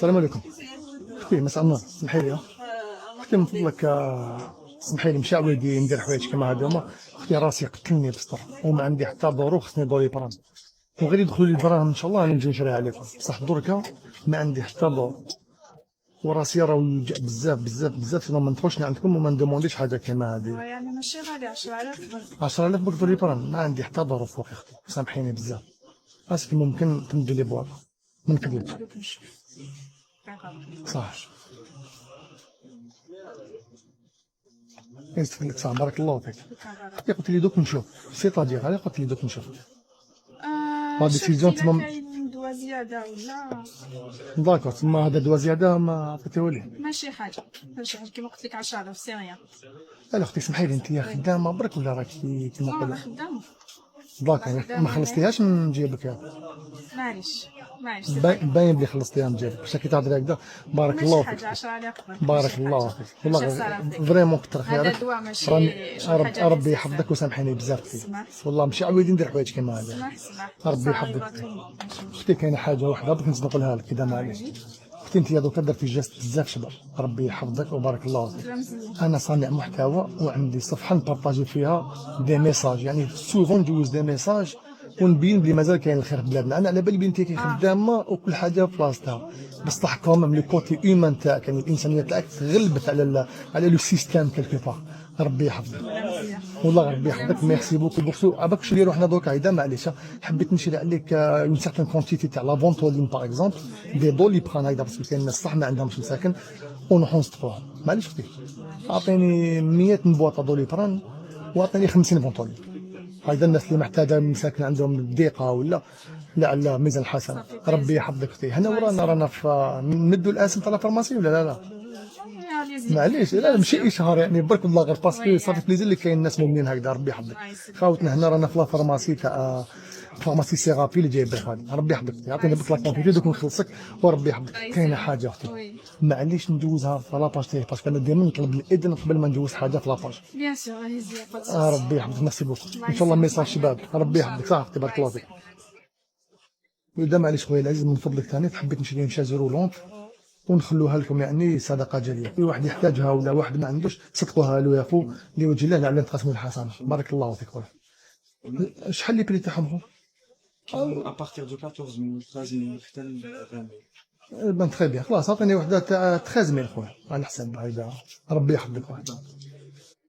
السلام عليكم. اختي مساء النور، سمحي لي اختي من فضلك، سمحي لي مشى ولدي ندير حوايج كيما هادوما. اختي راسي قتلني بسطر وما عندي حتى دورو، خصني دوري بران وغير يدخلوا لي الدراهم ان شاء الله راني نجي نشريها عليكم، بصح دركا ما عندي حتى دور وراسي راه وجع بزاف بزاف بزاف، ما ندخلش عندكم وما ندومونديش حاجه كيما هادي. يعني ماشي غالي 10,000 برك. 10,000 برك دوري بران، ما عندي حتى دور فوق اختي، سامحيني بزاف. اسف ممكن تمدوا لي بواط من قبل. دوك نشوف. صح يستفيد لك، صح بارك الله فيك. اختي قلت لي دوك نشوف سيتادير، غير قلت لي دوك نشوف لا ديسيزيون شفتي تما. إلا كاين دوا زيادة ولا داكور تما هذا دوا زياده ما عطيتيه ليه. ماشي حاجة كيما قلت لك 10,000 سي غيان. لا اختي سمحي لي، انت خدامه برك ولا راكي كيما أنا نقول؟ خدامة. داكور ما خلصتيهاش من جيبك هذا. معليش باين بلي خلصتيها من جيبك، باش كي تهضري هكذا. بارك الله ماشي فيك. حاجة 10,000 برك. بارك الله فيك والله ماشي صراحتك. فريمون كتر هذا خيرك. دواء ماشي شي حاجة ربي أساسية. يحفظك وسامحيني بزاف فيك سمح. والله ماشي عويدي ندير حوايج كيما هذا. سمح ربي يحفظك. اختي كاينه حاجه واحده بغيت نزيد نقولها لك اذا معليش. اختي انت دوكا درتي جاست بزاف شباب، ربي يحفظك وبارك الله فيك. انا صانع محتوى وعندي صفحه نبارطاجي فيها دي ميساج، يعني سوفون ندوز دي ميساج ونبين بلي مازال كاين الخير في بلادنا. انا على بالي بنتي كي خدامه وكل حاجه في بلاصتها، بصح كومام لو كوتي هيومان تاعك، يعني الانسانيه تاعك تغلبت على لو سيستيم كيلكو بار. ربي يحفظك والله ربي يحفظك. ميرسي بوكو بوكسو عباك شري روحنا دوكا اذا معليش حبيت نشري عليك اون سيغتان كونتيتي تاع لا فونتولين باغ اكزومبل دي دولي بران هكذا، باسكو كاين الناس صح ما عندهمش مساكن ونروحو نصدقوها. معليش اختي اعطيني 100 بواطه دولي بران واعطيني 50 فونتولين، هكذا الناس اللي محتاجه مساكن عندهم الضيقه ولا لا ميزان حسن. ربي يحفظك اختي. هنا رانا في ندو الاسم تاع لا فارماسي ولا لا؟ معليش لا ماشي اشهار يعني برك والله غير باسكو صافي بليزير اللي كاين الناس مؤمنين هكذا. ربي يحفظك خاوتنا. هنا رانا في لا فارماسي تاع فارماسي سيغابي اللي جايب بالك هذه. ربي يحفظك يعطينا بك لا كونفيتي دوك نخلصك وربي يحفظك. كاينه حاجه اختي معليش ندوزها في لاباج تاعي باسكو انا ديما نطلب الاذن قبل ما ندوز حاجه في لاباج. بيان سور هزي. ربي يحفظك ميرسي بوكو ان شاء الله ميساج شباب. ربي يحفظك صح اختي بارك الله فيك. وإذا معليش خويا العزيز من فضلك ثاني حبيت نشري شاز رولونت ونخلوها لكم يعني صدقه جاريه، في واحد يحتاجها ولا واحد ما عندوش صدقوها له يا خو لوجه الله لعل تقاسموا الحسنه. بارك الله فيك خويا. شحال لي بري تاعهم خو؟ ابارتير دو 14,000 13,000 حتى ل 20,000. بان تخي بيان خلاص اعطيني وحده تاع 13,000 خويا على حساب هكذا. ربي يحفظك خويا.